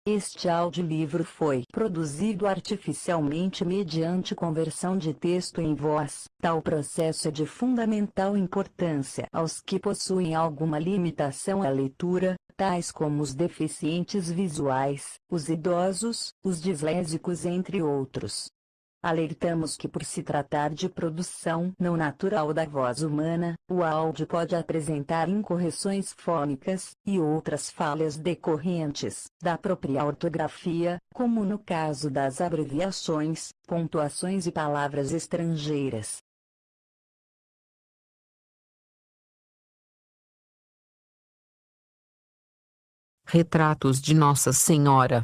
Este audiolivro foi produzido artificialmente mediante conversão de texto em voz. Tal processo é de fundamental importância aos que possuem alguma limitação à leitura, tais como os deficientes visuais, os idosos, os dislésicos, entre outros. Alertamos que, por se tratar de produção não natural da voz humana, o áudio pode apresentar incorreções fônicas e outras falhas decorrentes da própria ortografia, como no caso das abreviações, pontuações e palavras estrangeiras. Retratos de Nossa Senhora.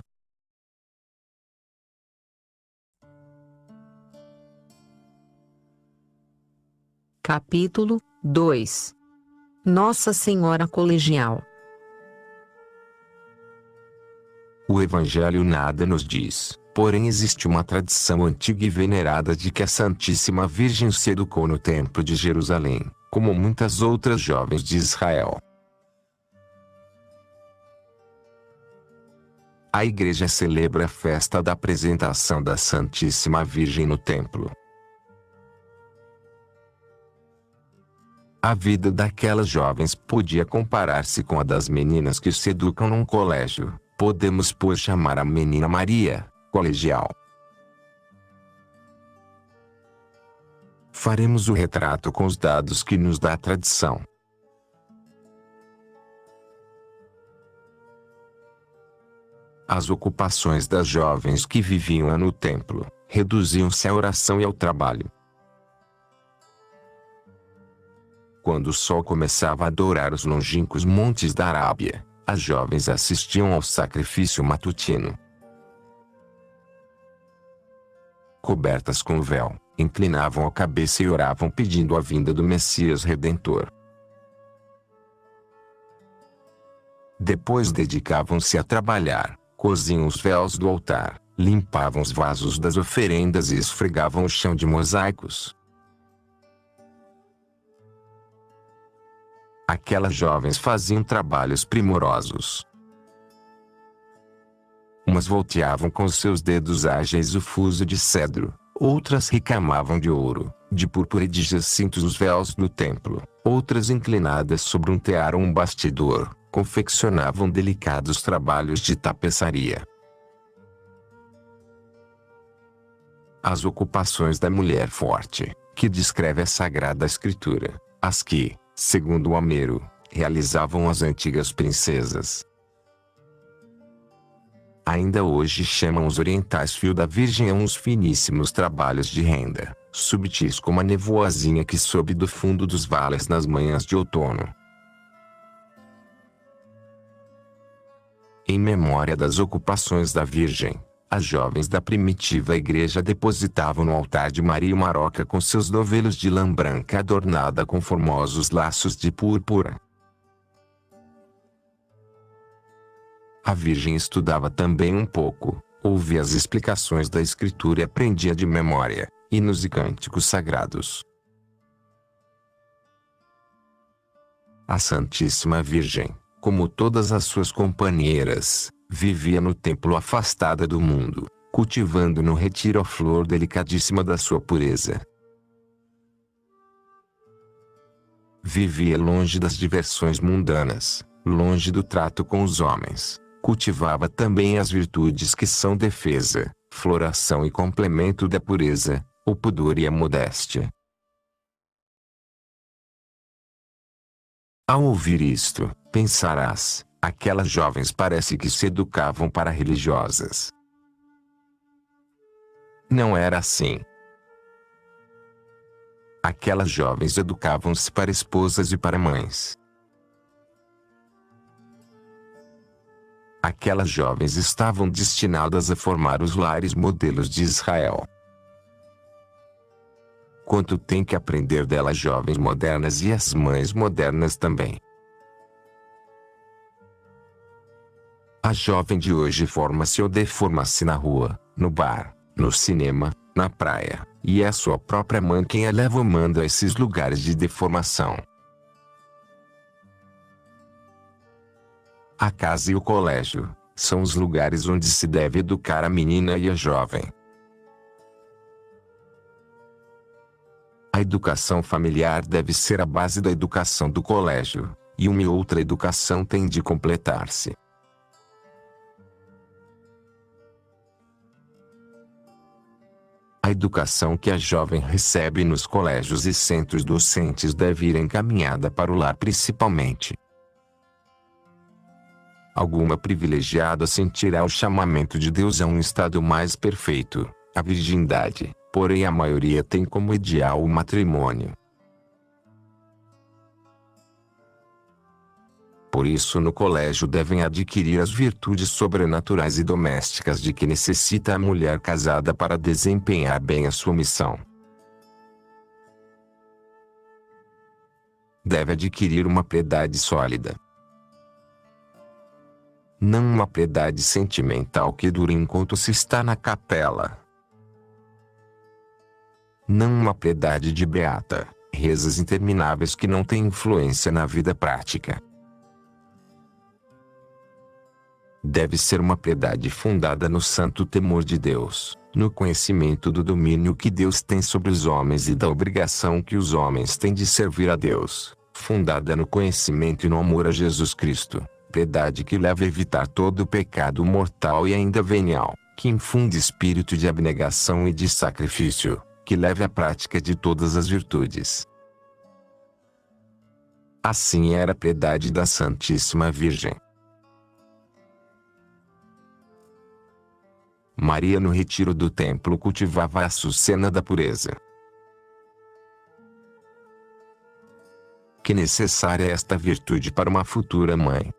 Capítulo 2. Nossa Senhora Colegial. O Evangelho nada nos diz, porém existe uma tradição antiga e venerada de que a Santíssima Virgem se educou no Templo de Jerusalém, como muitas outras jovens de Israel. A Igreja celebra a festa da apresentação da Santíssima Virgem no Templo. A vida daquelas jovens podia comparar-se com a das meninas que se educam num colégio. Podemos, pois, chamar a menina Maria, colegial. Faremos o retrato com os dados que nos dá a tradição. As ocupações das jovens que viviam no templo reduziam-se à oração e ao trabalho. Quando o sol começava a dourar os longínquos montes da Arábia, as jovens assistiam ao sacrifício matutino. Cobertas com véu, inclinavam a cabeça e oravam pedindo a vinda do Messias Redentor. Depois dedicavam-se a trabalhar, coziam os véus do altar, limpavam os vasos das oferendas e esfregavam o chão de mosaicos. Aquelas jovens faziam trabalhos primorosos. Umas volteavam com os seus dedos ágeis o fuso de cedro, outras recamavam de ouro, de púrpura e de jacintos os véus do templo, outras inclinadas sobre um tear ou um bastidor, confeccionavam delicados trabalhos de tapeçaria. As ocupações da mulher forte, que descreve a Sagrada Escritura, as que, segundo Homero, realizavam as antigas princesas. Ainda hoje chamam os orientais fio da Virgem a uns finíssimos trabalhos de renda, subtis como a nevoazinha que sobe do fundo dos vales nas manhãs de outono. Em memória das ocupações da Virgem, as jovens da primitiva igreja depositavam no altar de Maria uma aroca com seus novelos de lã branca adornada com formosos laços de púrpura. A Virgem estudava também um pouco, ouvia as explicações da Escritura e aprendia de memória hinos e cânticos sagrados. A Santíssima Virgem, como todas as suas companheiras, vivia no templo afastada do mundo, cultivando no retiro a flor delicadíssima da sua pureza. Vivia longe das diversões mundanas, longe do trato com os homens. Cultivava também as virtudes que são defesa, floração e complemento da pureza, o pudor e a modéstia. Ao ouvir isto, pensarás: aquelas jovens parece que se educavam para religiosas. Não era assim. Aquelas jovens educavam-se para esposas e para mães. Aquelas jovens estavam destinadas a formar os lares modelos de Israel. Quanto tem que aprender delas jovens modernas e as mães modernas também. A jovem de hoje forma-se ou deforma-se na rua, no bar, no cinema, na praia, e é a sua própria mãe quem a leva ou manda a esses lugares de deformação. A casa e o colégio, são os lugares onde se deve educar a menina e a jovem. A educação familiar deve ser a base da educação do colégio, e uma e outra educação tem de completar-se. A educação que a jovem recebe nos colégios e centros docentes deve ir encaminhada para o lar principalmente. Alguma privilegiada sentirá o chamamento de Deus a um estado mais perfeito, a virgindade, porém a maioria tem como ideal o matrimônio. Por isso no colégio devem adquirir as virtudes sobrenaturais e domésticas de que necessita a mulher casada para desempenhar bem a sua missão. Deve adquirir uma piedade sólida. Não uma piedade sentimental que dure enquanto se está na capela. Não uma piedade de beata, rezas intermináveis que não têm influência na vida prática. Deve ser uma piedade fundada no santo temor de Deus, no conhecimento do domínio que Deus tem sobre os homens e da obrigação que os homens têm de servir a Deus, fundada no conhecimento e no amor a Jesus Cristo, piedade que leva a evitar todo o pecado mortal e ainda venial, que infunde espírito de abnegação e de sacrifício, que leve à prática de todas as virtudes. Assim era a piedade da Santíssima Virgem. Maria no retiro do templo cultivava a açucena da pureza. Que necessária é esta virtude para uma futura mãe.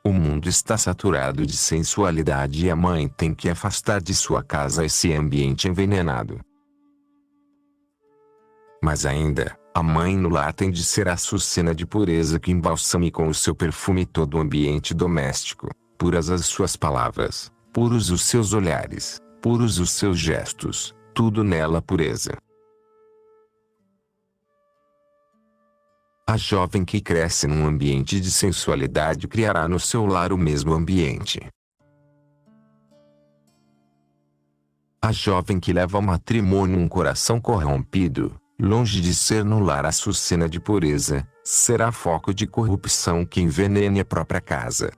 O mundo está saturado de sensualidade e a mãe tem que afastar de sua casa esse ambiente envenenado. Mas ainda, a mãe no lar tem de ser a açucena de pureza que embalsame com o seu perfume todo o ambiente doméstico. Puras as suas palavras, puros os seus olhares, puros os seus gestos, tudo nela pureza. A jovem que cresce num ambiente de sensualidade criará no seu lar o mesmo ambiente. A jovem que leva ao matrimônio um coração corrompido, longe de ser no lar a açucena de pureza, será foco de corrupção que envenene a própria casa.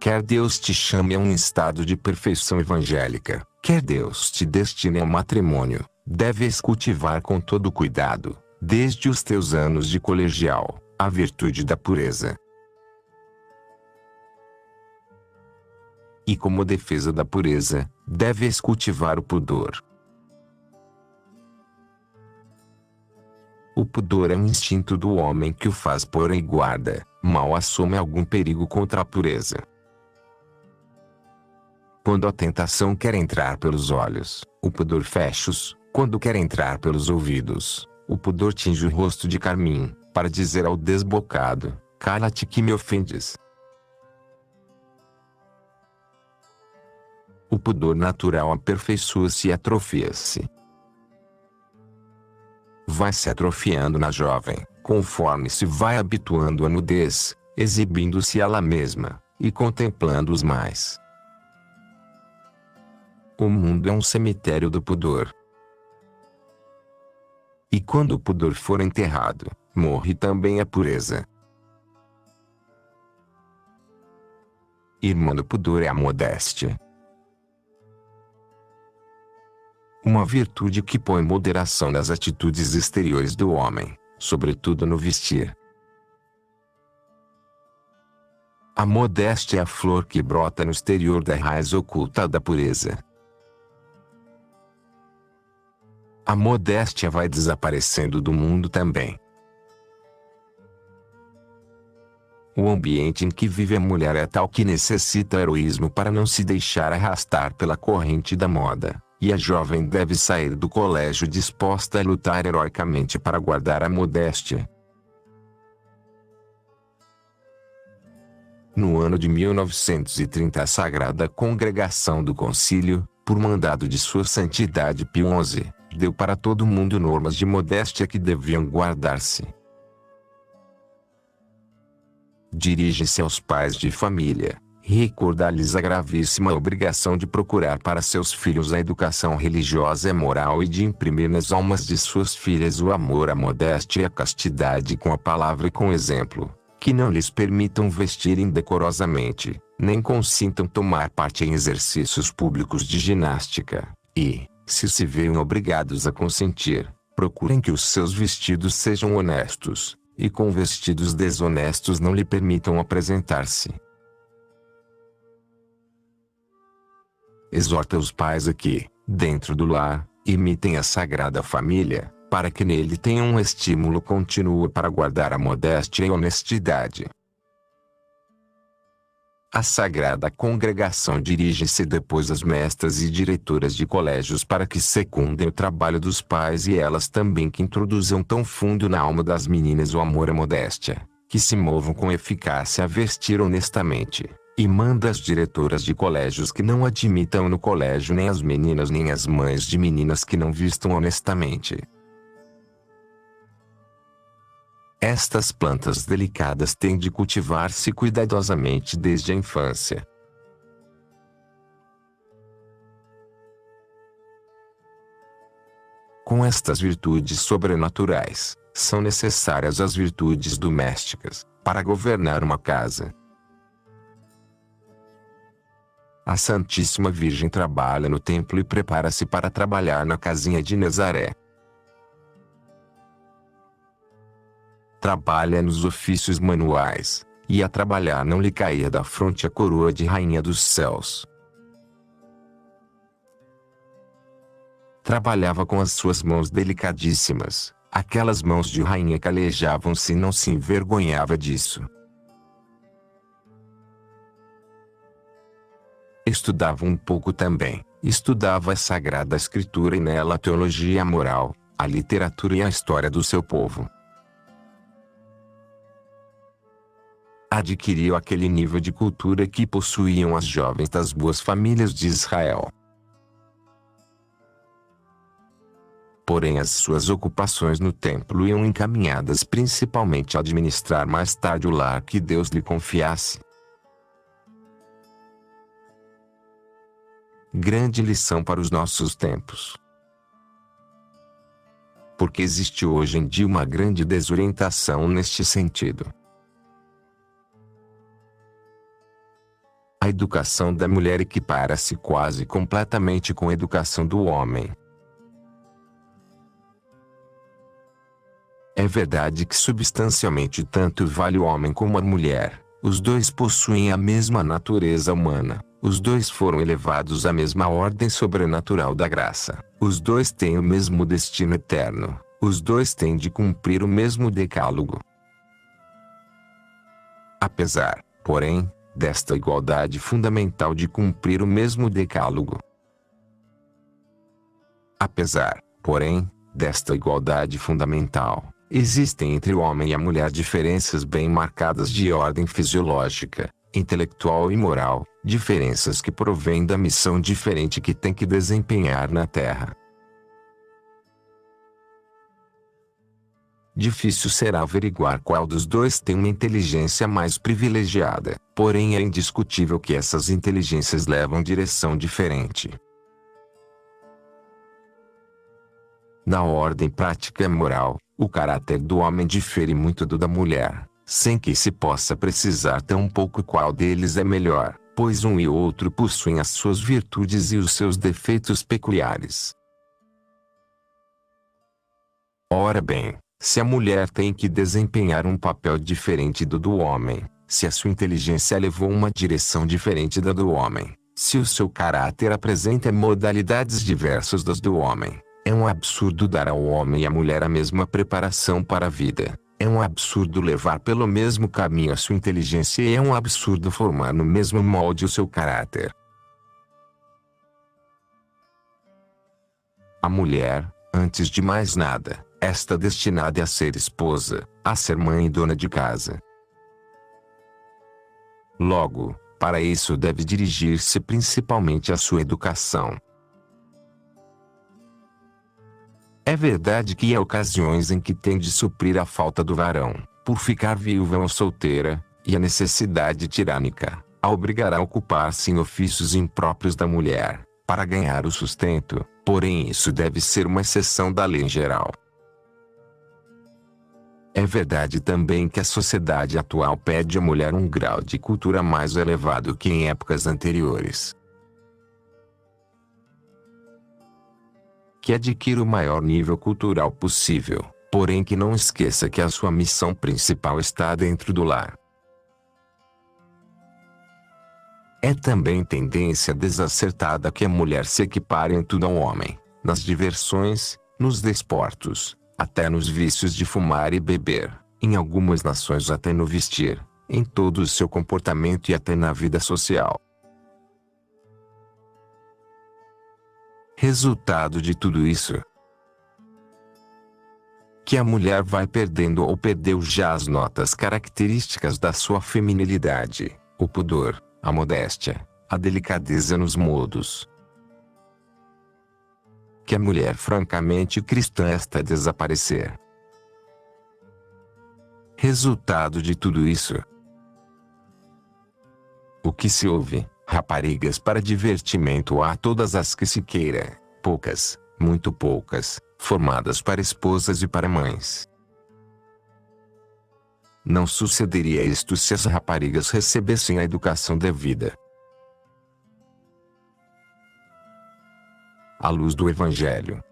Quer Deus te chame a um estado de perfeição evangélica, quer Deus te destine ao matrimônio, deves cultivar com todo cuidado, desde os teus anos de colegial, a virtude da pureza. E como defesa da pureza, deves cultivar o pudor. O pudor é um instinto do homem que o faz pôr em guarda, mal assume algum perigo contra a pureza. Quando a tentação quer entrar pelos olhos, o pudor fecha-os. Quando quer entrar pelos ouvidos, o pudor tinge o rosto de carmim, para dizer ao desbocado, cala-te que me ofendes. O pudor natural aperfeiçoa-se e atrofia-se. Vai se atrofiando na jovem, conforme se vai habituando à nudez, exibindo-se ela mesma, e contemplando-os mais. O mundo é um cemitério do pudor. E quando o pudor for enterrado, morre também a pureza. Irmã do pudor é a modéstia. Uma virtude que põe moderação nas atitudes exteriores do homem, sobretudo no vestir. A modéstia é a flor que brota no exterior da raiz oculta da pureza. A modéstia vai desaparecendo do mundo também. O ambiente em que vive a mulher é tal que necessita heroísmo para não se deixar arrastar pela corrente da moda, e a jovem deve sair do colégio disposta a lutar heroicamente para guardar a modéstia. No ano de 1930 a Sagrada Congregação do Concílio, por mandado de Sua Santidade Pio XI, deu para todo mundo normas de modéstia que deviam guardar-se. dirige-se aos pais de família, e recorda-lhes a gravíssima obrigação de procurar para seus filhos a educação religiosa e moral e de imprimir nas almas de suas filhas o amor à modéstia e à castidade com a palavra e com o exemplo, que não lhes permitam vestir indecorosamente, nem consintam tomar parte em exercícios públicos de ginástica, e, se veem obrigados a consentir, procurem que os seus vestidos sejam honestos, e com vestidos desonestos não lhe permitam apresentar-se. Exorta os pais a que, dentro do lar, imitem a Sagrada Família, para que nele tenham um estímulo contínuo para guardar a modéstia e a honestidade. A Sagrada Congregação dirige-se depois às mestras e diretoras de colégios para que secundem o trabalho dos pais e elas também que introduzam tão fundo na alma das meninas o amor à modéstia, que se movam com eficácia a vestir honestamente, e manda às diretoras de colégios que não admitam no colégio nem as meninas nem as mães de meninas que não vistam honestamente. Estas plantas delicadas têm de cultivar-se cuidadosamente desde a infância. Com estas virtudes sobrenaturais, são necessárias as virtudes domésticas, para governar uma casa. A Santíssima Virgem trabalha no templo e prepara-se para trabalhar na casinha de Nazaré. Trabalha nos ofícios manuais, e a trabalhar não lhe caía da fronte a coroa de Rainha dos Céus. Trabalhava com as suas mãos delicadíssimas, aquelas mãos de rainha calejavam-se e não se envergonhava disso. Estudava um pouco também, estudava a Sagrada Escritura e nela a teologia e a moral, a literatura e a história do seu povo. Adquiriu aquele nível de cultura que possuíam as jovens das boas famílias de Israel. Porém as suas ocupações no templo iam encaminhadas principalmente a administrar mais tarde o lar que Deus lhe confiasse. Grande lição para os nossos tempos. Porque existe hoje em dia uma grande desorientação neste sentido. A educação da mulher equipara-se quase completamente com a educação do homem. É verdade que substancialmente tanto vale o homem como a mulher, os dois possuem a mesma natureza humana, os dois foram elevados à mesma ordem sobrenatural da graça, os dois têm o mesmo destino eterno, os dois têm de cumprir o mesmo decálogo. Apesar, porém, desta igualdade fundamental de cumprir o mesmo decálogo. Apesar, porém, desta igualdade fundamental, existem entre o homem e a mulher diferenças bem marcadas de ordem fisiológica, intelectual e moral, diferenças que provêm da missão diferente que tem que desempenhar na Terra. Difícil será averiguar qual dos dois tem uma inteligência mais privilegiada, porém é indiscutível que essas inteligências levam direção diferente. Na ordem prática e moral, o caráter do homem difere muito do da mulher, sem que se possa precisar tão pouco qual deles é melhor, pois um e outro possuem as suas virtudes e os seus defeitos peculiares. Ora bem, se a mulher tem que desempenhar um papel diferente do homem, se a sua inteligência levou uma direção diferente da do homem, se o seu caráter apresenta modalidades diversas das do homem, é um absurdo dar ao homem e à mulher a mesma preparação para a vida, é um absurdo levar pelo mesmo caminho a sua inteligência e é um absurdo formar no mesmo molde o seu caráter. A mulher, antes de mais nada, está destinada a ser esposa, a ser mãe e dona de casa. Logo, para isso deve dirigir-se principalmente à sua educação. É verdade que há ocasiões em que tem de suprir a falta do varão, por ficar viúva ou solteira, e a necessidade tirânica a obrigará a ocupar-se em ofícios impróprios da mulher, para ganhar o sustento, porém isso deve ser uma exceção da lei em geral. É verdade também que a sociedade atual pede à mulher um grau de cultura mais elevado que em épocas anteriores. Que adquira o maior nível cultural possível, porém que não esqueça que a sua missão principal está dentro do lar. É também tendência desacertada que a mulher se equipare em tudo ao homem, nas diversões, nos desportos, até nos vícios de fumar e beber, em algumas nações até no vestir, em todo o seu comportamento e até na vida social. Resultado de tudo isso: que a mulher vai perdendo ou perdeu já as notas características da sua feminilidade, o pudor, a modéstia, a delicadeza nos modos. Que a mulher francamente cristã está a desaparecer. Resultado de tudo isso: o que se ouve, raparigas para divertimento há todas as que se queira, poucas, muito poucas, formadas para esposas e para mães. Não sucederia isto se as raparigas recebessem a educação devida. À luz do Evangelho,